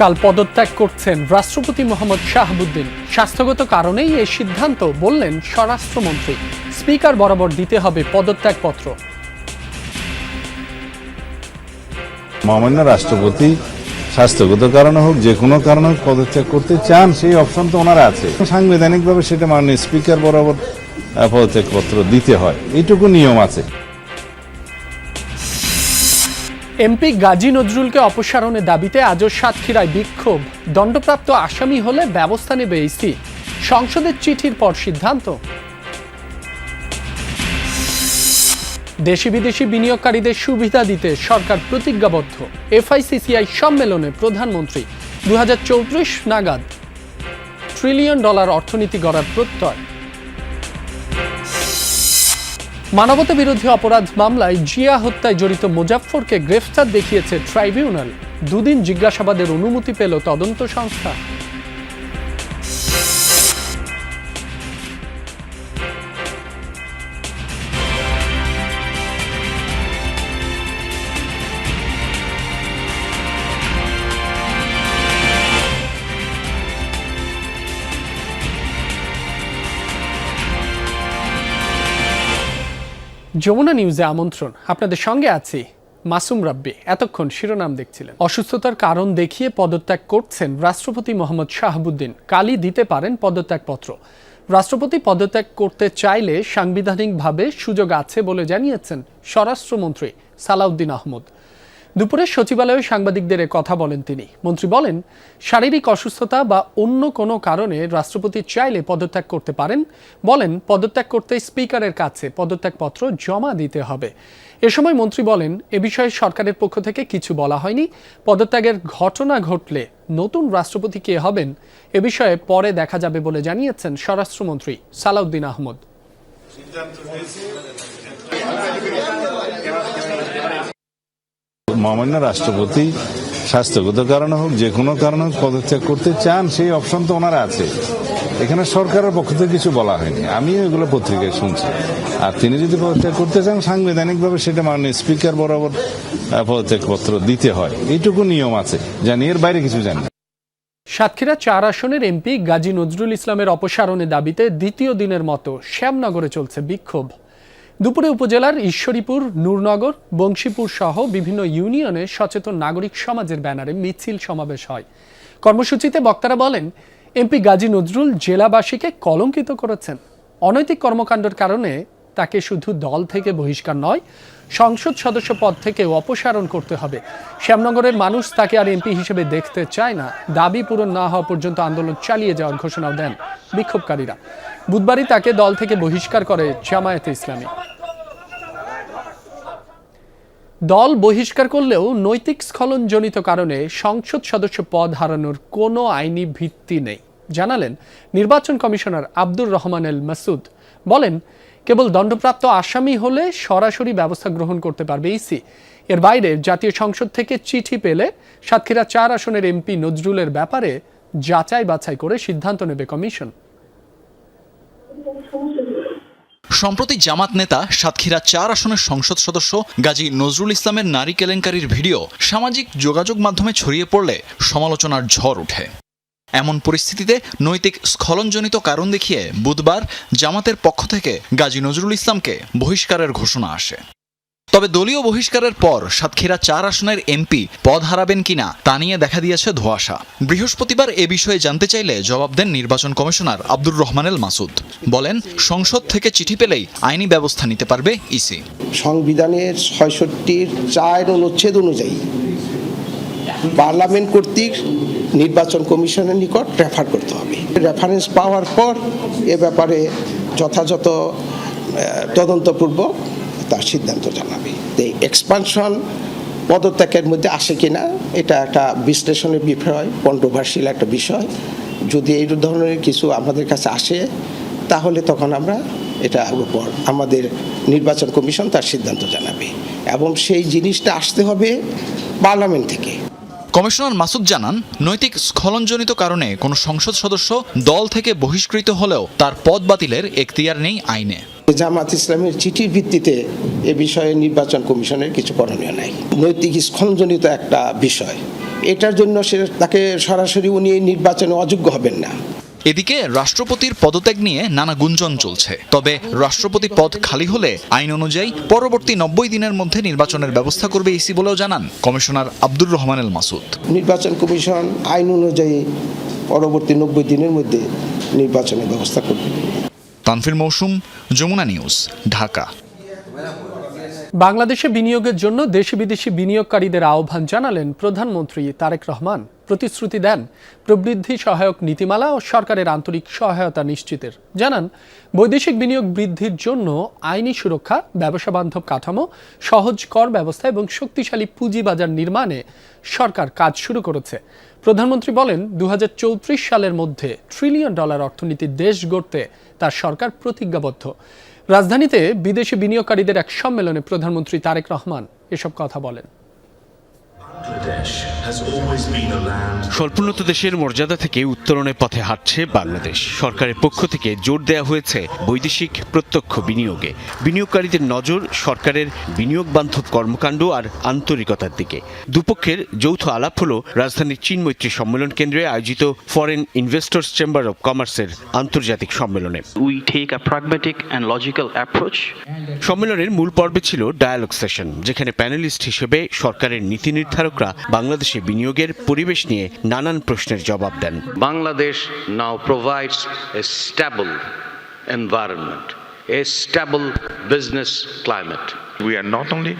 কাল পদত্যাগ করছেন রাষ্ট্রপতি মোহাম্মদ শাহাবুদ্দিন। স্বাস্থ্যগত কারণেই এই সিদ্ধান্ত বললেন স্বরাষ্ট্রমন্ত্রী। স্পিকার বরাবর দিতে হবে পদত্যাগপত্র। মহামান্য রাষ্ট্রপতি স্বাস্থ্যগত কারণে হোক যে কোনো কারণে হোক পদত্যাগ করতে চান, সেই অপশন তো ওনারা আছে। সাংবিধানিকভাবে সেটা মাননীয় স্পিকার বরাবর পদত্যাগপত্র দিতে হয়, এইটুকু নিয়ম আছে। এমপি গাজী নজরুলকে অপসারণের দাবিতে আজও সাতক্ষীরায় বিক্ষোভ। দণ্ডপ্রাপ্ত আসামি হলে ব্যবস্থা নেবে ইসি। সংসদের চিঠির পর সিদ্ধান্ত। দেশি বিদেশি বিনিয়োগকারীদের সুবিধা দিতে সরকার প্রতিজ্ঞাবদ্ধ। এফআইসিসিআই সম্মেলনে প্রধানমন্ত্রী 2034 নাগাদ $1 ট্রিলিয়ন অর্থনীতি গড়ার প্রত্যয়। মানবতা বিরোধী অপরাধ মামলায় জিয়া হত্যায় জড়িত মোজাফফরকে গ্রেফতার দেখিয়েছে ট্রাইব্যুনাল। 2 দিন জিজ্ঞাসাবাদের অনুমতি পেল তদন্ত সংস্থা। যমুনা নিউজে আমন্ত্রণ। আপনাদের সঙ্গে আছি মাসুম রাব্বি। এতক্ষণ শিরোনাম দেখছিলেন। অসুস্থতার কারণ দেখিয়ে পদত্যাগ করছেন রাষ্ট্রপতি মোহাম্মদ শাহাবুদ্দিন। কালই দিতে পারেন পদত্যাগপত্র। রাষ্ট্রপতি পদত্যাগ করতে চাইলে সাংবিধানিকভাবে সুযোগ আছে বলে জানিয়েছেন স্বরাষ্ট্রমন্ত্রী সালাউদ্দিন আহমদ। দুপুরে সচিবালয়ে সাংবাদিকদের কথা বলেন তিনি। মন্ত্রী বলেন, শারীরিক অসুস্থতা বা অন্য কোনো কারণে রাষ্ট্রপতি চাইলে পদত্যাগ করতে পারেন। বলেন, পদত্যাগ করতে স্পিকারের কাছে পদত্যাগপত্র জমা দিতে হবে। এ সময় মন্ত্রী বলেন, এ বিষয়ে সরকারের পক্ষ থেকে কিছু বলা হয়নি। পদত্যাগের ঘটনা ঘটলে নতুন রাষ্ট্রপতি কে হবেন এ বিষয়ে পরে দেখা যাবে বলে জানিয়েছেন স্বরাষ্ট্রমন্ত্রী সালাউদ্দিন আহমদ। মহামান্য রাষ্ট্রপতি স্বাস্থ্যগত কারণে হোক যে কোনো কারণে হোক পদত্যাগ করতে চান, সেই অপশন তো ওনারা আছে। এখানে সরকারের পক্ষ থেকে কিছু বলা হয়নি, আমিও এগুলো পত্রিকায় শুনছি। আর তিনি যদি পদত্যাগ করতে চান, সাংবিধানিকভাবে সেটা মাননীয় স্পিকার বরাবর পদত্যাগপত্র দিতে হয়, এইটুকু নিয়ম আছে। জানি, এর বাইরে কিছু জানি। সাতক্ষীরা 4 আসনের এমপি গাজী নজরুল ইসলামের অপসারণের দাবিতে দ্বিতীয় দিনের মতো শ্যামনগরে চলছে বিক্ষোভ। দুপুরে উপজেলার ঈশ্বরীপুর, নূরনগর, বংশীপুর সহ বিভিন্ন ইউনিয়নে সচেতন নাগরিক সমাজের ব্যানারে মিছিল সমাবেশ হয়। কর্মসূচিতে বক্তারা বলেন, এমপি গাজী নজরুল জেলাবাসীকে কলঙ্কিত করেছেন। অনৈতিক কর্মকাণ্ডের কারণে তাকে শুধু দল থেকে বহিষ্কার নয়, সংসদ সদস্য পদ থেকে অপসারণ করতে হবে। শ্যামনগরের মানুষ তাকে আর এমপি হিসেবে দেখতে চায় না। দাবি পূরণ না হওয়া পর্যন্ত আন্দোলন চালিয়ে যাওয়ার ঘোষণাও দেন বিক্ষোভকারীরা। বুধবারই তাকে দল থেকে বহিষ্কার করে জামায়াতে ইসলামী। দল বহিষ্কার করলেও নৈতিক স্খলনজনিত কারণে সংসদ সদস্য পদ হারানোর কোনো আইনি ভিত্তি নেই জানালেন নির্বাচন কমিশনার আব্দুর রহমান এল মাসুদ। বলেন, কেবল দণ্ডপ্রাপ্ত আসামি হলে সরাসরি ব্যবস্থা গ্রহণ করতে পারবে ইসি। এর বাইরে জাতীয় সংসদ থেকে চিঠি পেলে সাতক্ষীরা 4 আসনের এমপি নজরুলের ব্যাপারে যাচাই বাছাই করে সিদ্ধান্ত নেবে কমিশন। সম্প্রতি জামাত নেতা সাতক্ষীরা 4 আসনের সংসদ সদস্য গাজী নজরুল ইসলামের নারী কেলেঙ্কারির ভিডিও সামাজিক যোগাযোগ মাধ্যমে ছড়িয়ে পড়লে সমালোচনার ঝড় ওঠে। এমন পরিস্থিতিতে নৈতিক স্খলনজনিত কারণ দেখিয়ে বুধবার জামাতের পক্ষ থেকে গাজী নজরুল ইসলামকে বহিষ্কারের ঘোষণা আসে। তবে দলীয় বহিষ্কারের পর সাতক্ষীরা 4 আসনের এমপি পদ হারাবেন কিনা তা নিয়ে দেখা দিয়েছে ধোঁয়াশা। বৃহস্পতিবার এ বিষয়ে জানতে চাইলে জবাব দেন নির্বাচন কমিশনার আব্দুর রহমান এল মাসুদ। বলেন, সংসদ থেকে চিঠি পেলেই আইনি ব্যবস্থা নিতে পারবে ইসি। সংবিধানের 66(4) অনুচ্ছেদ অনুযায়ী পার্লামেন্ট কর্তৃক নির্বাচন কমিশনের নিকট রেফার করতে হবে। রেফারেন্স পাওয়ার পর এ ব্যাপারে যথাযথ তদন্তপূর্বক তার সিদ্ধান্ত জানাবে। এই এক্সপানশন পদত্যাগের মধ্যে আসে কিনা এটা একটা বিশ্লেষণের বিষয়, কন্ট্রোভার্সিয়াল একটা বিষয়। যদি এই ধরনের কিছু আমাদের কাছে আসে তাহলে তখন আমরা এটার উপর আমাদের নির্বাচন কমিশন তার সিদ্ধান্ত জানাবে, এবং সেই জিনিসটা আসতে হবে পার্লামেন্ট থেকে। কমিশনার মাসুদ জানান, নৈতিক স্খলনজনিত কারণে কোনো সংসদ সদস্য দল থেকে বহিষ্কৃত হলেও তার পদ বাতিলের এখতিয়ার নেই আইনে। জামাত ইসলামের চিঠির ভিত্তিতে এ বিষয়ে নির্বাচন কমিশনের কিছু করণীয় নাই। নৈতিক স্খলনজনিত একটা বিষয়, এটার জন্য তাকে সরাসরি উনি নির্বাচনে অযোগ্য হবেন না। এদিকে রাষ্ট্রপতির পদত্যাগ নিয়ে নানা গুঞ্জন চলছে। তবে রাষ্ট্রপতি পদ খালি হলে আইন অনুযায়ী পরবর্তী 90 দিনের মধ্যে নির্বাচনের ব্যবস্থা করবে ইসি বলেও জানান কমিশনার আব্দুর রহমান এল মাসুদ। নির্বাচন কমিশন আইন অনুযায়ী পরবর্তী 90 দিনের মধ্যে নির্বাচনের ব্যবস্থা করবে। তানফির মৌসুম, যমুনা নিউজ, ঢাকা। বাংলাদেশে বিনিয়োগের জন্য দেশি বিদেশি বিনিয়োগকারীদের আহ্বান জানালেন প্রধানমন্ত্রী তারেক রহমান। প্রতিশ্রুতি দেন প্রবৃদ্ধি সহায়ক নীতিমালা ও সরকারের আন্তরিক সহায়তা নিশ্চিতের। জানান বৈদেশিক বিনিয়োগ বৃদ্ধির জন্য আইনি সুরক্ষা, ব্যবসা বান্ধব কাঠামো, সহজ কর ব্যবস্থা এবং শক্তিশালী পুঁজিবাজার নির্মাণে সরকার কাজ শুরু করেছে। প্রধানমন্ত্রী বলেন 2034 সালের মধ্যে $1 ট্রিলিয়ন অর্থনীতির দেশ গড়তে তার সরকার প্রতিজ্ঞাবদ্ধ। রাজধানীতে বিদেশি বিনিয়োগকারীদের এক সম্মেলনে প্রধানমন্ত্রী তারেক রহমান এসব কথা বলেন। স্বল্পোন্নত দেশের মর্যাদা থেকে উত্তরণের পথে হাঁটছে বাংলাদেশ। সরকারের পক্ষ থেকে জোর দেওয়া হয়েছে বৈদেশিক প্রত্যক্ষ বিনিয়োগে। বিনিয়োগকারীদের নজর সরকারের বিনিয়োগ বান্ধব কর্মকাণ্ড আর আন্তরিকতার দিকে। দুপক্ষের যৌথ আলাপ হলো রাজধানীর চীন মৈত্রী সম্মেলন কেন্দ্রে আয়োজিত ফরেন ইনভেস্টর্স চেম্বার অব কমার্সের আন্তর্জাতিক সম্মেলনে। We take a pragmatic and logical approach. সম্মেলনের মূল পর্বে ছিল ডায়ালগ সেশন, যেখানে প্যানেলিস্ট হিসেবে সরকারের নীতি নির্ধারকরা বাংলাদেশে বিনিয়োগের পরিবেশ নিয়ে নানান প্রশ্নের জবাব দেন। Bangladesh now provides a stable environment, a stable business climate. We are not only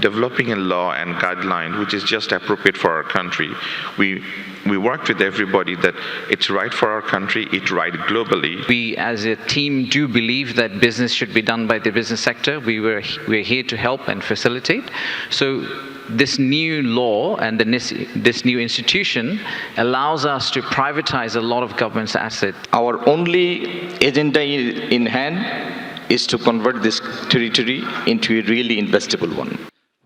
developing a law and guideline which is just appropriate for our country. We worked with everybody that it's right for our country, it's right globally. We as a team do believe that business should be done by the business sector. We're here to help and facilitate. So this new law and this new institution allows us to privatize a lot of government's assets. Our only agenda in hand is to convert this territory into a really investable one.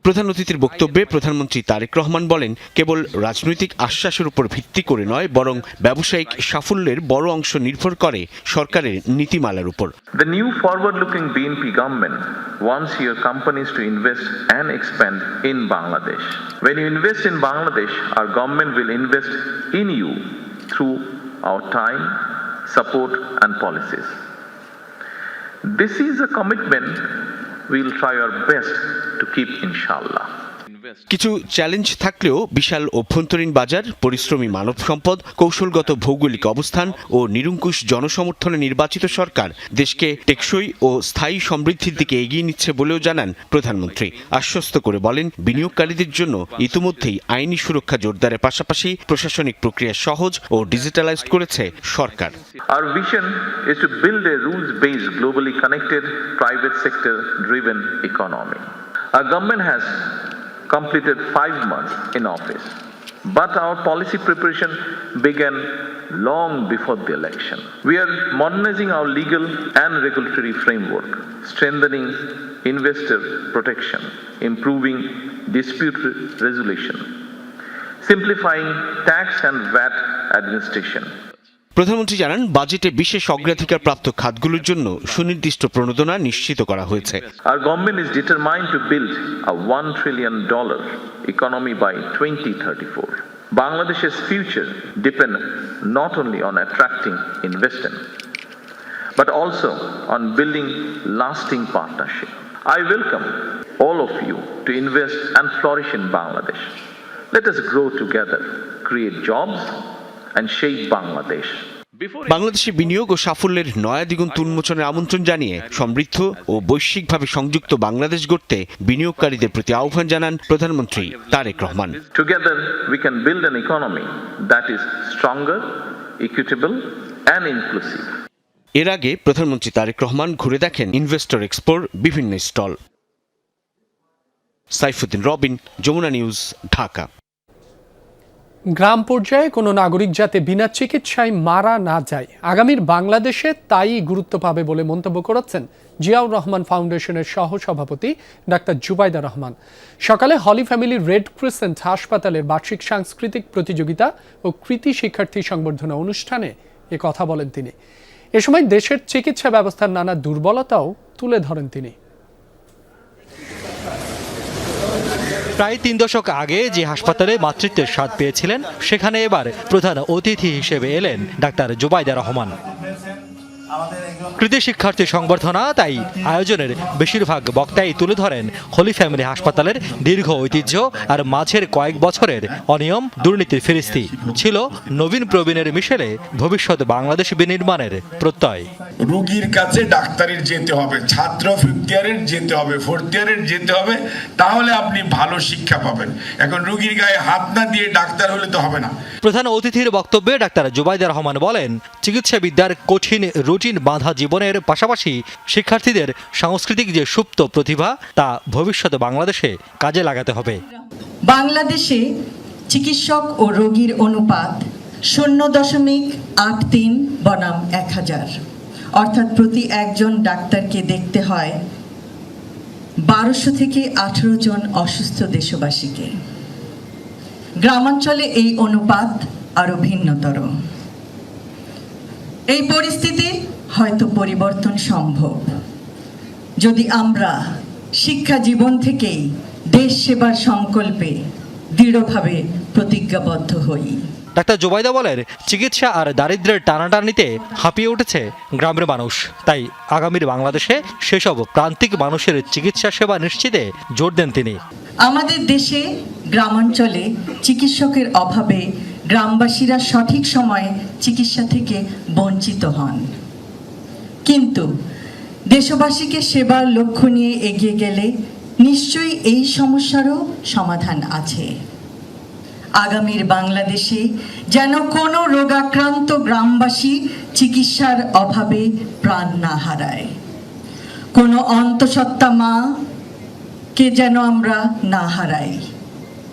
প্রধান অতিথির বক্তব্যে প্রধানমন্ত্রী তারেক রহমান বলেন, কেবল রাজনৈতিক আশ্বাসের উপর ভিত্তি করে নয়, বরং ব্যবসায়িক সাফল্যের বড় অংশ নির্ভর করে সরকারের নীতিমালার উপর। The new forward-looking BNP government wants your companies to invest and expand in Bangladesh. When you invest in Bangladesh, our government will invest in you through our time, support and policies. This is a commitment we'll try our best to keep, inshallah. কিছু challenge থাকলেও বিশাল অভ্যন্তরীণ বাজার, পরিশ্রমী মানব সম্পদ, কৌশলগত ভৌগোলিক অবস্থান ও নিরঙ্কুশ জনসমর্থনে নির্বাচিত সরকার দেশকে টেকসই ও স্থায়ী সমৃদ্ধির দিকে এগিয়ে নিচ্ছে বলেও জানান প্রধানমন্ত্রী। আশ্বস্ত করে বলেন, বিনিয়োগকারীদের জন্য ইতিমধ্যেই আইনি সুরক্ষা জোরদারের পাশাপাশি প্রশাসনিক প্রক্রিয়া সহজ ও ডিজিটালাইজড করেছে সরকার। Our vision is to build a rules-based, globally connected, private sector-driven economy. Our government has completed 5 months in office, but our policy preparation began long before the election. We are modernizing our legal and regulatory framework, strengthening investor protection, improving dispute resolution, simplifying tax and VAT administration. প্রধানমন্ত্রী জানান, বাজেটে বিশেষ অগ্রাধিকার প্রাপ্ত খাতগুলোর জন্য সুনির্দিষ্ট প্রণোদনা নিশ্চিত করা হয়েছে। Our government is determined to build a $1 trillion economy by 2034. Bangladesh's future depends not only on attracting investment, but also on building lasting partnership. I welcome all of you to invest and flourish in Bangladesh. Let us grow together, create jobs, and shape Bangladesh. বাংলাদেশে বিনিয়োগ ও সাফল্যের নয়া দিগন্ত উন্মোচনের আমন্ত্রণ জানিয়ে সমৃদ্ধ ও বৈশ্বিকভাবে সংযুক্ত বাংলাদেশ গড়তে বিনিয়োগকারীদের প্রতি আহ্বান জানান প্রধানমন্ত্রী Tarique Rahman. Together we can build an economy that is stronger, equitable and inclusive. এর আগে প্রধানমন্ত্রী তারেক রহমান ঘুরে দেখেন ইনভেস্টর এক্সপোর বিভিন্ন স্টল। সাইফুদ্দিন রবিন, যমুনা নিউজ, ঢাকা। গ্রাম পর্যায়ে কোনো নাগরিক যাতে বিনা চিকিৎসায় মারা না যায়, আগামীর বাংলাদেশে তাই গুরুত্ব পাবে বলে মন্তব্য করেছেন জিয়াউর রহমান ফাউন্ডেশনের সহসভাপতি ডাক্তার জুবাইদা রহমান। সকালে হলি ফ্যামিলি রেড ক্রিসেন্ট হাসপাতালের বার্ষিক সাংস্কৃতিক প্রতিযোগিতা ও কৃতি শিক্ষার্থী সংবর্ধনা অনুষ্ঠানে এ কথা বলেন তিনি। এ সময় দেশের চিকিৎসা ব্যবস্থার নানা দুর্বলতাও তুলে ধরেন তিনি। প্রায় 3 দশক আগে যে হাসপাতালে মাতৃত্বের স্বাদ পেয়েছিলেন সেখানে এবার প্রধান অতিথি হিসেবে এলেন ডাক্তার জুবাইদা রহমান। কৃতি শিক্ষার্থী সংবর্ধনা, তাই আয়োজনের বেশিরভাগ বক্তাই তুলে ধরেন হোলি ফ্যামিলি হাসপাতালের দীর্ঘ ঐতিহ্য আর মাঝের কয়েক বছরের অনিয়ম দুর্নীতির ফিরিস্তি। ছিল নবীন প্রবীণের মিশেলে ভবিষ্যৎ বাংলাদেশ বিনির্মাণের প্রত্যয়। রোগীর কাছে ডাক্তারের যেতে হবে, ছাত্র ফিফথ ইয়ারের যেতে হবে, ফোর্থ ইয়ারের যেতে হবে, তাহলে আপনি ভালো শিক্ষা পাবেন। এখন রোগীর গায়ে হাত না দিয়ে ডাক্তার হলে তো হবে না। প্রধান অতিথির বক্তব্যে ডাক্তার জুবাইদা রহমান বলেন, চিকিৎসা বিদ্যার কঠিন রুটিন বাঁধা জীবনের পাশাপাশি শিক্ষার্থীদের সাংস্কৃতিক যে সুপ্ত প্রতিভা তা ভবিষ্যতে বাংলাদেশে কাজে লাগাতে হবে। বাংলাদেশে চিকিৎসক ও রোগীর অনুপাত 0.83 বনাম 1000, অর্থাৎ প্রতি একজন ডাক্তারকে দেখতে হয় 1200 থেকে 18 জন অসুস্থ দেশবাসীকে। গ্রামাঞ্চলে এই অনুপাত আরো ভিন্নতর। এই পরিস্থিতি হয়তো পরিবর্তন সম্ভব যদি আমরা শিক্ষা জীবন থেকেই দেশ সেবার সংকল্পে দৃঢ়ভাবে প্রতিজ্ঞাবদ্ধ হই। ডাক্তার জুবাইদা বলেন, চিকিৎসা আর দারিদ্র্যের টানাটানিতে হাঁপিয়ে উঠেছে গ্রামের মানুষ, তাই আগামীর বাংলাদেশে সেসব প্রান্তিক মানুষের চিকিৎসা সেবা নিশ্চিতে জোর দেন তিনি। আমাদের দেশে গ্রামাঞ্চলে চিকিৎসকের অভাবে গ্রামবাসীরা সঠিক সময়ে চিকিৎসা থেকে বঞ্চিত হন, কিন্তু দেশবাসীকে সেবার লক্ষ্য নিয়ে এগিয়ে গেলে নিশ্চয়ই এই সমস্যারও সমাধান আছে। আগামীর বাংলাদেশে যেন কোনো রোগাক্রান্ত গ্রামবাসী চিকিৎসার অভাবে প্রাণ না হারায়, কোনো অন্তঃসত্ত্বা মা কে যেন আমরা না হারাই,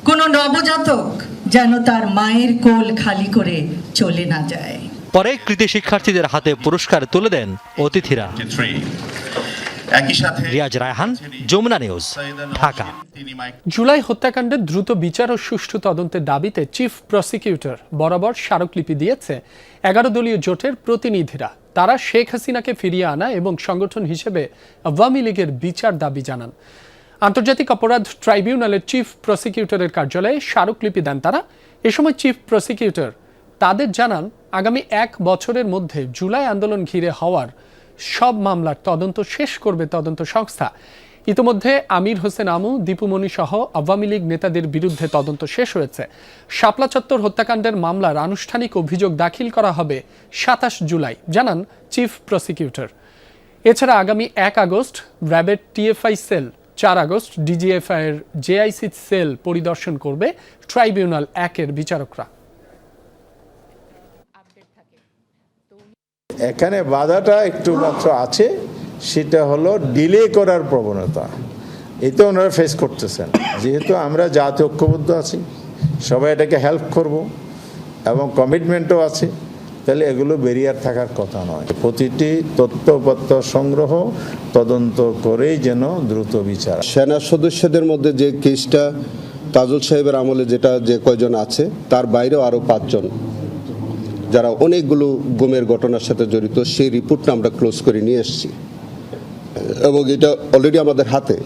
কোনো নবজাতক যেন তার মায়ের কোল খালি করে চলে না যায়। পরে কৃতি শিক্ষার্থীদের হাতে পুরস্কার তুলে দেন অতিথিরা। রিয়াজ রায়হান, যমুনা নিউজ, ঢাকা। জুলাই হত্যাকাণ্ডের দ্রুত বিচার ও সুষ্ঠু তদন্তের দাবিতে চিফ প্রসিকিউটর বরাবর স্মারকলিপি দিয়েছে 11 দলীয় জোটের প্রতিনিধিরা। তারা শেখ হাসিনাকে ফিরিয়ে আনা এবং সংগঠন হিসেবে আওয়ামী লীগের বিচার দাবি জানান। আন্তর্জাতিক অপরাধ ট্রাইব্যুনালের চিফ প্রসিকিউটরের কার্যালয়ে স্মারকলিপি দেন তারা। এ সময় চিফ প্রসিকিউটর তাদের জানান, আগামী 1 বছরের মধ্যে জুলাই আন্দোলন ঘিরে হওয়ার সব মামলার তদন্ত শেষ করবে তদন্ত সংস্থা। ইতিমধ্যে আমির হোসেন আমু, দীপুমণি সহ আওয়ামী লীগ নেতাদের বিরুদ্ধে তদন্ত শেষ হয়েছে। শাপলা চত্বর হত্যাকাণ্ডের মামলার আনুষ্ঠানিক অভিযোগ দাখিল করা হবে 27 জুলাই, জানান চিফ প্রসিকিউটর। এছাড়া আগামী 1 আগস্ট র্যাবের টিএফআই সেল, 4 আগস্ট ডিজিএফআই এর জেআইসি সেল পরিদর্শন করবে ট্রাইব্যুনাল 1-এর বিচারকরা। এখানে বাধাটা একটু মাত্র আছে, সেটা হলো ডিলে করার প্রবণতা। এতে ওনারা ফেস করতেছেন। যেহেতু আমরা জাতীয় ঐক্যবদ্ধ আছি, সবাই এটাকে হেল্প করব এবং কমিটমেন্টও আছে, তাহলে এগুলো ব্যারিয়ার থাকার কথা নয়। প্রতিটি তথ্যপত্র সংগ্রহ তদন্ত করেই যেন দ্রুত বিচার। সেনা সদস্যদের মধ্যে যে কেসটা তাজুল সাহেবের আমলে যে কয়জন আছে, তার বাইরেও আরও 5 জন যারা অনেকগুলো গুমের ঘটনার সাথে জড়িত, সেই রিপোর্টটা আমরা ক্লোজ করে নিয়ে এসেছি এবং এটা অলরেডি আমাদের হাতে।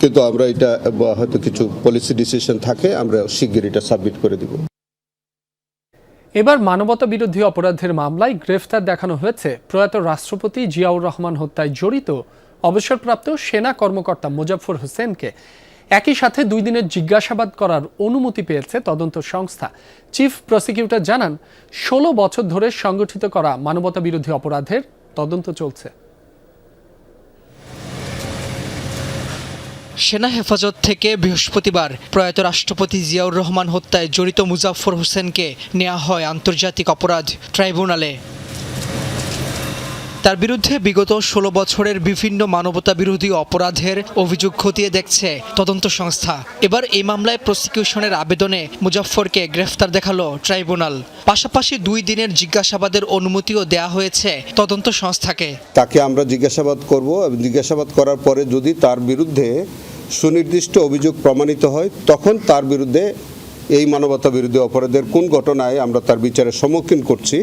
কিন্তু আমরা এটা হয়তো কিছু পলিসি ডিসিশন থাকে, আমরা শিগগিরই এটা সাবমিট করে দিব। এবার মানবতা বিরোধী অপরাধের মামলায় গ্রেফতার দেখানো হয়েছে প্রয়াত রাষ্ট্রপতি জিয়াউর রহমান হত্যায় জড়িত অবসরপ্রাপ্ত সেনা কর্মকর্তা মোজাফফর হোসেনকে। একই সাথে 2 দিনের জিজ্ঞাসাবাদ করার অনুমতি পেয়েছে তদন্ত সংস্থা। চিফ প্রসিকিউটর জানান, 16 বছর ধরে সংগঠিত করা মানবতা বিরোধী অপরাধের তদন্ত চলছে। সেনা হেফাজত থেকে বৃহস্পতিবার প্রয়াত রাষ্ট্রপতি জিয়াউর রহমান হত্যায় জড়িত মোজাফফর হোসেনকে নেওয়া হয় আন্তর্জাতিক অপরাধ ট্রাইব্যুনালে। তার বিরুদ্ধে বিগত 16 বছরের বিভিন্ন মানবতা বিরোধী অপরাধের অভিযোগ খতিয়ে দেখছে তদন্ত সংস্থা। এবার এই মামলায় প্রসিকিউশনের আবেদনে মুজাফফরকে গ্রেফতার দেখালো ট্রাইব্যুনাল। পাশাপাশি 2 দিনের জিজ্ঞাসাবাদের অনুমতিও দেয়া হয়েছে তদন্ত সংস্থাকে। তাকে আমরা জিজ্ঞাসাবাদ করব এবং জিজ্ঞাসাবাদ করার পরে যদি তার বিরুদ্ধে সুনির্দিষ্ট অভিযোগ প্রমাণিত হয়, তখন তার বিরুদ্ধে এই মানবতা বিরোধী অপরাধের কোন ঘটনায় আমরা তার বিচারের সম্মুখীন করছি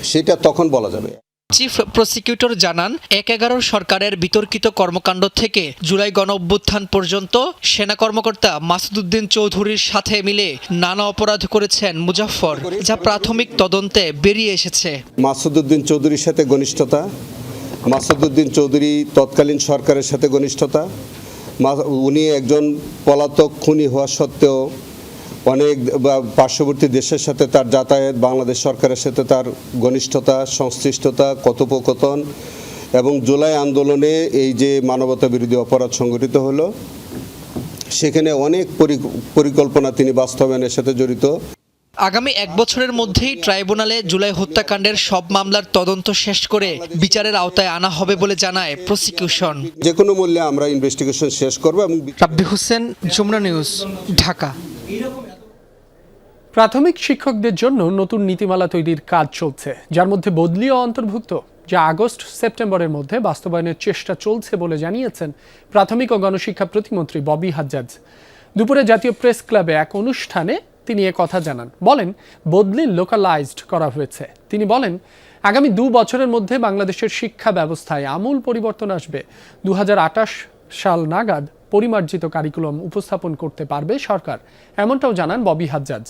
সেটা তখন বলা যাবে। চিফ প্রসিকিউটর জানান ১/১১ সরকারের বিতর্কিত কর্মকাণ্ড থেকে জুলাই গণঅভ্যুত্থান পর্যন্ত সেনা কর্মকর্তা মাসুদউদ্দিন চৌধুরীর সাথে মিলে নানা অপরাধ করেছেন মুজাফফর, যা প্রাথমিক তদন্তে বেরিয়ে এসেছে। মাসুদউদ্দিন চৌধুরীর সাথে ঘনিষ্ঠতা, মাসুদউদ্দিন চৌধুরী তৎকালীন সরকারের সাথে ঘনিষ্ঠতা, উনি একজন পলাতক খুনি হওয়া সত্ত্বেও অনেক পার্শ্ববর্তী দেশের সাথে তার যাতায়াত, বাংলাদেশ সরকারের সাথে তার ঘনিষ্ঠতা, সংশ্লিষ্টতা, কথোপকথন এবং জুলাই আন্দোলনে এই যে মানবতা বিরোধী অপরাধ সংগঠিত হলো সেখানে অনেক পরিকল্পনা তিনি বাস্তবায়নের সাথে জড়িত। আগামী 1 বছরের মধ্যেই ট্রাইব্যুনালে জুলাই হত্যাকাণ্ডের সব মামলার তদন্ত শেষ করে বিচারের আওতায় আনা হবে বলে জানায় প্রসিকিউশন। যে কোনো মূল্যে আমরা ইনভেস্টিগেশন শেষ করব। এবং রাব্বি হোসেন, যমুনা নিউজ, ঢাকা। প্রাথমিক শিক্ষকদের জন্য নতুন নীতিমালা তৈরির কাজ চলছে, যার মধ্যে বদলিও অন্তর্ভুক্ত, যা আগস্ট সেপ্টেম্বরের মধ্যে বাস্তবায়নের চেষ্টা চলছে বলে জানিয়েছেন প্রাথমিক ও গণশিক্ষা প্রতিমন্ত্রী ববি হাজ্জাজ। দুপুরে জাতীয় প্রেস ক্লাবে এক অনুষ্ঠানে তিনি কথা জানান। বলেন, বদলি লোকালাইজড করা হয়েছে। তিনি বলেন, আগামী 2 বছরের মধ্যে বাংলাদেশের শিক্ষা ব্যবস্থায় আমূল পরিবর্তন আসবে। 2028 সাল নাগাদ পরিমার্জিত কারিকুলাম উপস্থাপন করতে পারবে সরকার, এমনটাও জানান ববি হাজ্জাজ।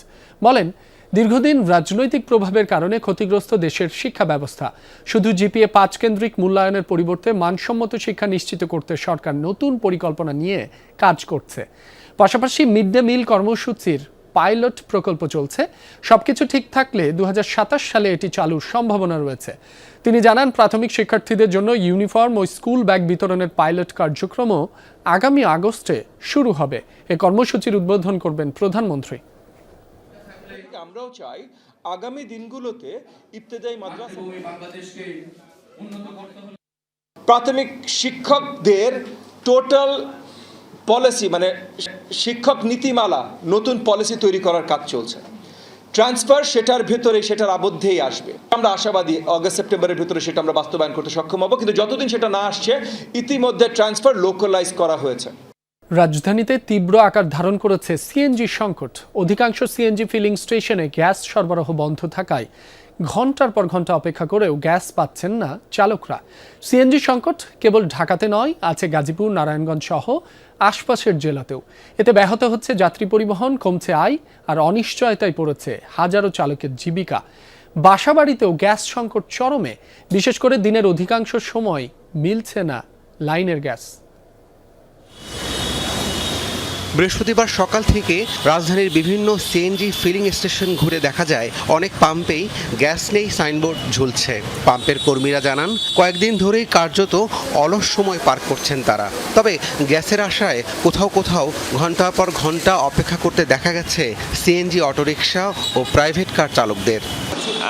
বলেন, দীর্ঘদিন রাজনৈতিক প্রভাবের কারণে ক্ষতিগ্রস্ত দেশের শিক্ষা ব্যবস্থা। শুধু জিপিএ 5 কেন্দ্রিক মূল্যায়নের পরিবর্তে মানসম্মত শিক্ষা নিশ্চিত করতে সরকার নতুন পরিকল্পনা নিয়ে কাজ করছে। পাশাপাশি মিড ডে মিল কর্মসূচির পাইলট প্রকল্প চলছে। সবকিছু ঠিক থাকলে 2027 সালে এটি চালুর সম্ভাবনা রয়েছে। তিনি জানান, প্রাথমিক শিক্ষার্থীদের জন্য ইউনিফর্ম ও স্কুল ব্যাগ বিতরণের পাইলট কার্যক্রমও আগামী আগস্টে শুরু হবে। এ কর্মসূচির উদ্বোধন করবেন প্রধানমন্ত্রী। আমরাও চাই আগামী দিনগুলোতে ইবতেদায়ী মাদ্রাসা প্রাথমিক শিক্ষকদের টোটাল পলিসি মানে শিক্ষক নীতিমালা নতুন পলিসি তৈরি করার কাজ চলছে। ট্রান্সফার সেটার ভেতরে, সেটার আবদ্ধেই আসবে। আমরা আশাবাদী আগস্ট সেপ্টেম্বরের ভেতরে সেটা আমরা বাস্তবায়ন করতে সক্ষম হব, কিন্তু যতদিন সেটা না আসছে ইতিমধ্যে ট্রান্সফার লোকালাইজ করা হয়েছে। রাজধানীতে তীব্র আকার ধারণ করেছে সিএনজি সংকট। অধিকাংশ সিএনজি ফিলিং স্টেশনে গ্যাস সরবরাহ বন্ধ থাকায় ঘন্টার পর ঘন্টা অপেক্ষা করেও গ্যাস পাচ্ছেন না চালকরা। সিএনজি সংকট কেবল ঢাকাতে নয়, আছে গাজীপুর, নারায়ণগঞ্জ সহ আশপাশের জেলাতেও। এতে ব্যাহত হচ্ছে যাত্রী পরিবহন, কমছে আয় আর অনিশ্চয়তায় পড়েছে হাজারো চালকের জীবিকা। বাসাবাড়িতেও গ্যাস সংকট চরমে, বিশেষ করে দিনের অধিকাংশ সময় মিলছে না লাইনের গ্যাস। বৃহস্পতিবার সকাল থেকে রাজধানীর বিভিন্ন সিএনজি ফিলিং স্টেশন ঘুরে দেখা যায় অনেক পাম্পেই গ্যাস নেই সাইনবোর্ড ঝুলছে। পাম্পের কর্মীরা জানান, কয়েকদিন ধরেই কার্যত অলস সময় পার করছেন তারা। তবে গ্যাসের আশায় কোথাও কোথাও ঘন্টার পর ঘন্টা অপেক্ষা করতে দেখা গেছে সিএনজি অটোরিকশা ও প্রাইভেট কার চালকদের।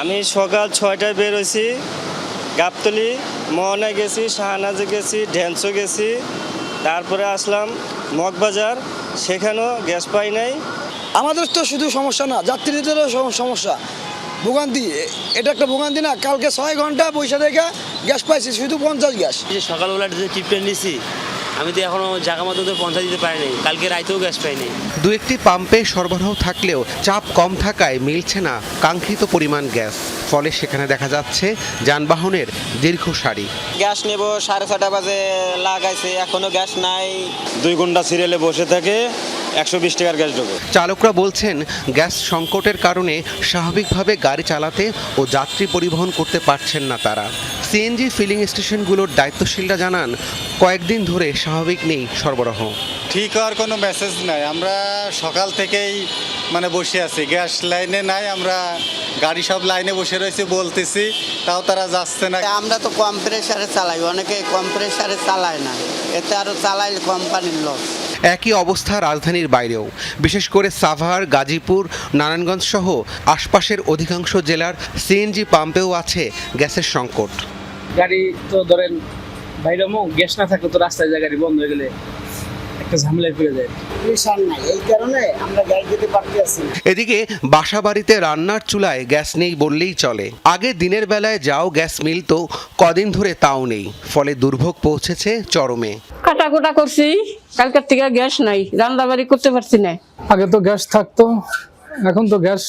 আমি সকাল 6টায় বের হয়েছি, গাবতলী, মোহনায় গেছি, শাহনাজে গেছি, ঢেনসো গেছি, তারপরে আসলাম মগবাজার, সেখানেও গ্যাস পাই নাই। আমাদের তো শুধু সমস্যা না, যাত্রীদেরও সমস্যা, ভোগান্তি। এটা একটা ভোগান্তি না। কালকে 6 ঘন্টা পয়সা দেখে গ্যাস পাইছি, শুধু 50 গ্যাস। সকালবেলা যে টিপটা নিছি, আমি তো এখনো জায়গা মতো পৌঁছা দিতে পারিনি। কালকে রাইতেও গ্যাস পাইনি। দু একটি পাম্পে সরবরাহ থাকলেও চাপ কম থাকায় মিলছে না কাঙ্ক্ষিত পরিমাণ গ্যাস। ফলে সেখানে দেখা যাচ্ছে যানবাহনের দীর্ঘ সারি। গ্যাস নেব 6:30 বাজে লাগাইছে, এখনো গ্যাস নাই। 2 ঘন্টা সিরিয়ালে বসে থাকে, 120 টাকার গ্যাস ঢোকে। চালকরা বলছেন, গ্যাস সংকটের কারণে স্বাভাবিকভাবে গাড়ি চালাতে ও যাত্রী পরিবহন করতে পারছেন না তারা। সিএনজি ফিলিং স্টেশনগুলোর দায়িত্বশীলরা জানান, কয়েকদিন ধরে স্বাভাবিক নেই সরবরাহ। ঠিক হওয়ার কোনো মেসেজ নাই। আমরা সকাল থেকেই বসে আছি, গ্যাস লাইনে নাই। আমরা গাড়ি সব লাইনে বসে রয়েছে, বলতেছি, তাও তারা যাচ্ছে না। আমরা তো কম্প্রেসারে চালাই, অনেকে কম্প্রেসারে চালায় না, এতে আরো চালাইলে কোম্পানির লস। একই অবস্থা রাজধানীর বাইরেও, বিশেষ করে সাভার, গাজীপুর, নারায়ণগঞ্জ সহ আশপাশের অধিকাংশ জেলার সিএনজি পাম্পেও আছে গ্যাসের সংকট। গাড়ি তো ধরেন বাইরে গ্যাস না থাকলে তো রাস্তায় গাড়ি বন্ধ হয়ে গেলে একটা ঝামেলায় পড়ে যায়। এই কারণে আমরা গ্যাস দিতে পারতেছি না। এদিকে বাসাবাড়িতে রান্নার চুলায় গ্যাস নেই বললেই চলে। আগে দিনের বেলায় যাও গ্যাস মিলতো, কদিন ধরে তাও নেই। ফলে দুর্ভোগ পৌঁছেছে চরমে। কাটাকুটা করছি, কালকের থেকে গ্যাস নাই, রান্নাবাড়ি করতে পারছি না। আগে তো গ্যাস থাকতো, এখন তো গ্যাস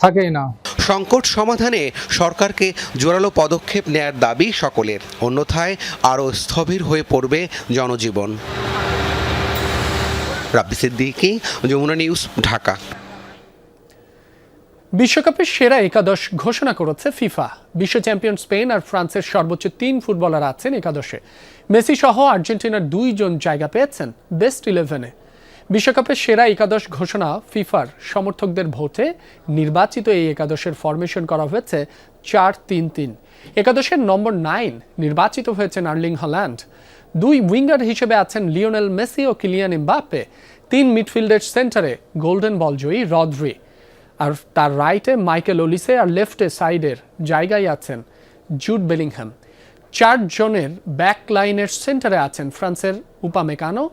থাকেই না। সংকট সমাধানে সরকারকে জোরালো পদক্ষেপ নেয়ার দাবি সকলের, অন্যথায় আরও স্থবির হয়ে পড়বে জনজীবন। রাব্বি সিদ্দিকী, যমুনা নিউজ, ঢাকা। বিশ্বকাপের সেরা একাদশ ঘোষণা করেছে ফিফা। বিশ্ব চ্যাম্পিয়ন স্পেন আর ফ্রান্সের সর্বোচ্চ 3 ফুটবলার আছেন একাদশে। মেসি সহ আর্জেন্টিনার 2 জন জায়গা পেয়েছেন বেস্ট 11-এ। বিশ্বকাপের সেরা একাদশ ঘোষণা ফিফার সমর্থকদের ভোটে নির্বাচিত এই একাদশের ফরমেশন করা হয়েছে 4-3-3। একাদশের নম্বর 9 নির্বাচিত হয়েছেন আর্লিং হল্যান্ড। 2 উইঙ্গার হিসেবে আছেন লিওনেল মেসি ও কিলিয়ান এমবাপ্পে। 3 মিডফিল্ডের সেন্টারে গোল্ডেন বল জয়ী রদ্রি, আর তার রাইটে মাইকেল ওলিসে, আর লেফটে সাইডের জায়গায় আছেন জুড বেলিংহ্যাম। 4 জনের ব্যাক লাইনের সেন্টারে আছেন ফ্রান্সের উপামেকানো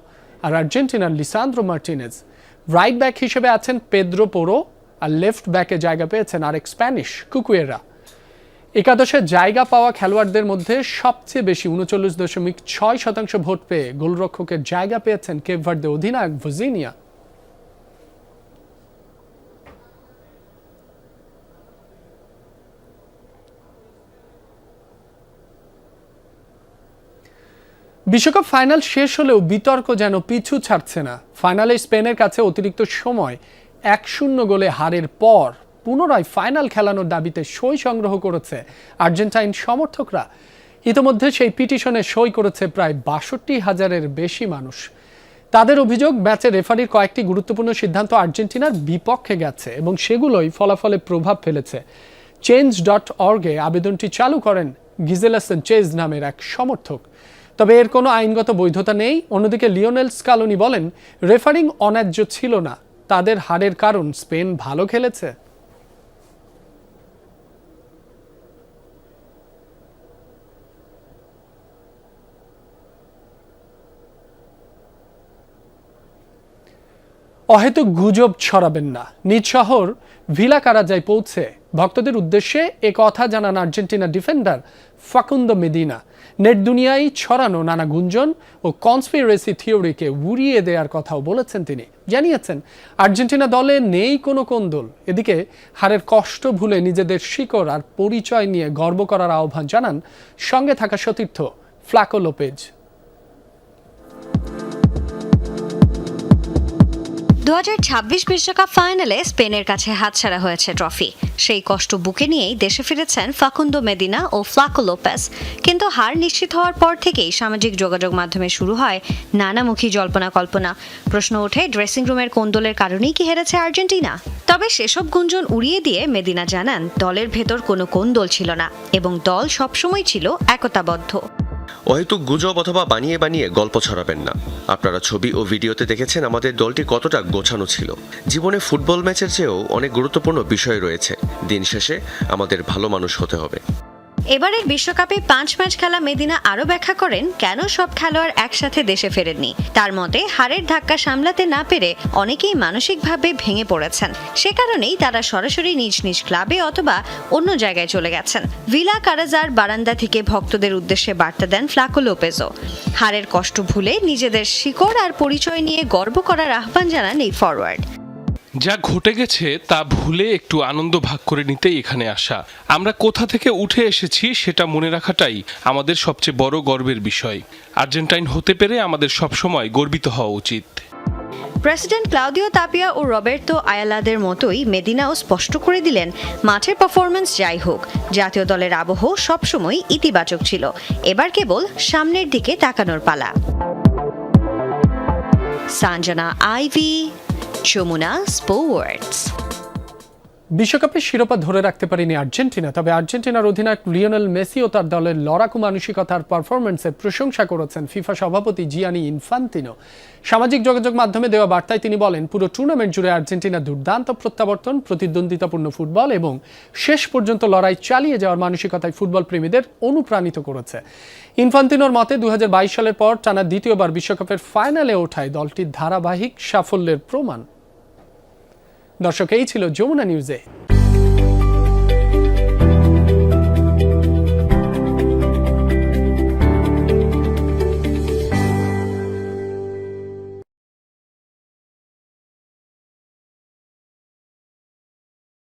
আর আর্জেন্টিনার লিসান্দ্রো মার্টিনেজ। রাইট ব্যাক হিসেবে আছেন পেদ্রো পোরো, আর লেফট ব্যাকে জায়গা পেয়েছেন আরেক স্প্যানিশ কুকুয়েরা। একাদশে জায়গা পাওয়া খেলোয়াড়দের মধ্যে সবচেয়ে বেশি 39.6% ভোট পেয়ে গোলরক্ষকের জায়গা পেয়েছেন কেপ ভার্দে অধিনায়ক ভিজিনিয়া। বিশ্বকাপ ফাইনাল শেষ হলেও বিতর্ক যেন পিছু ছাড়ছে না। ফাইনালে স্পেনের কাছে অতিরিক্ত সময় 1-0 গোলে হারের পর পুনরায় ফাইনাল খেলানোর দাবিতে সই সংগ্রহ করেছে আর্জেন্টাইন সমর্থকরা। ইতিমধ্যে সেই পিটিশনে সই করেছে প্রায় 62,000-এর বেশি মানুষ। তাদের অভিযোগ, ম্যাচে রেফারির কয়েকটি গুরুত্বপূর্ণ সিদ্ধান্ত আর্জেন্টিনার বিপক্ষে গেছে এবং সেগুলোই ফলাফলে প্রভাব ফেলেছে। change.org-এ আবেদনটি চালু করেন গিজেলা সানচেজ নামের এক সমর্থক। তবে এর কোনো আইনগত বৈধতা নেই। অন্যদিকে লিওনেল স্কালোনি বলেন, রেফারিং অন্যায্য ছিল না, তাদের হারের কারণ স্পেন ভালো খেলেছে। অহেতুক গুজব ছড়াবেন না। নিজ শহর ভিলা কারাজায় পৌঁছে ভক্তদের উদ্দেশ্যে এ কথা জানান Argentina defender Facundo Medina. Net দুনিয়ায় ছড়ানো নানা গুঞ্জন ও কনস্পিরেসি থিওরিকে উড়িয়ে দেওয়ার কথাও বলেছেন তিনি। জানিয়েছেন, আর্জেন্টিনা দলে নেই কোনো কোন্দল। এদিকে হারের কষ্ট ভুলে নিজেদের শিকড় আর পরিচয় নিয়ে গর্ব করার আহ্বান জানান সঙ্গে থাকা সতীর্থ ফ্লাকো লোপেজ। 2026 বিশ্বকাপ ফাইনালে স্পেনের কাছে হাতছাড়া হয়েছে ট্রফি। সেই কষ্ট বুকে নিয়েই দেশে ফিরেছেন ফাকুন্দো মেদিনা ও ফ্লাকো লোপেজ। কিন্তু হার নিশ্চিত হওয়ার পর থেকেই সামাজিক যোগাযোগ মাধ্যমে শুরু হয় নানামুখী জল্পনা কল্পনা। প্রশ্ন ওঠে, ড্রেসিং রুমের কোন্দলের কারণেই কি হেরেছে আর্জেন্টিনা? তবে সেসব গুঞ্জন উড়িয়ে দিয়ে মেদিনা জানান, দলের ভেতর কোনো কোন্দল ছিল না এবং দল সবসময় ছিল একতাবদ্ধ। অহেতুক গুজব অথবা বানিয়ে বানিয়ে গল্প ছড়াবেন না। আপনারা ছবি ও ভিডিওতে দেখেছেন আমাদের দলটি কতটা গোছানো ছিল। জীবনে ফুটবল ম্যাচের চেয়েও অনেক গুরুত্বপূর্ণ বিষয় রয়েছে। দিন শেষে আমাদের ভালো মানুষ হতে হবে। এবারের বিশ্বকাপে 5 ম্যাচ খেলা মেদিনা আরও ব্যাখ্যা করেন কেন সব খেলোয়াড় একসাথে দেশে ফেরেননি। তার মতে, হারের ধাক্কা সামলাতে না পেরে অনেকেই মানসিকভাবে ভেঙে পড়েছেন। সে কারণেই তারা সরাসরি নিজ নিজ ক্লাবে অথবা অন্য জায়গায় চলে গেছেন। ভিলা কারাজার বারান্দা থেকে ভক্তদের উদ্দেশ্যে বার্তা দেন ফ্লাকো লোপেজও। হারের কষ্ট ভুলে নিজেদের শিকড় আর পরিচয় নিয়ে গর্ব করার আহ্বান জানান এই ফরওয়ার্ড। যা ঘটে গেছে তা ভুলে একটু আনন্দ ভাগ করে নিতেই এখানে আসা। আমরা কোথা থেকে উঠে এসেছি সেটা মনে রাখাটাই আমাদের সবচেয়ে বড় গর্বের বিষয়। আর্জেন্টাইন হতে পেরে আমাদের সবসময় গর্বিত হওয়া উচিত। প্রেসিডেন্ট ক্লাউদিও তাপিয়া ও রবের্তো আয়ালাদের মতোই মেদিনাও স্পষ্ট করে দিলেন, মাঠের পারফরমেন্স যাই হোক, জাতীয় দলের আবহ সবসময় ইতিবাচক ছিল। এবার কেবল সামনের দিকে তাকানোর পালা। সাঞ্জনা আইভি, যমুনা স্পোর্টস। বিশ্বকাপের শিরোপা ধরে রাখতে পারেনি আর্জেন্টিনা, তবে আর্জেন্টিনার অধিনায়ক লিওনেল মেসি ও তার দলের লড়াকু মানসিকতার পারফরমেন্সের প্রশংসা করেছেন ফিফা সভাপতি জিয়ানি ইনফান্তিনো। সামাজিক যোগাযোগ মাধ্যমে দেওয়া বার্তায় তিনি বলেন, পুরো টুর্নামেন্ট জুড়ে আর্জেন্টিনা দুর্দান্ত প্রত্যাবর্তন, প্রতিদ্বন্দ্বিতাপূর্ণ ফুটবল এবং শেষ পর্যন্ত লড়াই চালিয়ে যাওয়ার মানসিকতায় ফুটবল প্রেমীদের অনুপ্রাণিত করেছে। ইনফান্তিনোর মতে 2022 সালের পর টানা দ্বিতীয়বার বিশ্বকাপের ফাইনালে ওঠায় দলটির ধারাবাহিক সাফল্যের প্রমাণ। দর্শক, এই ছিল যমুনা নিউজে।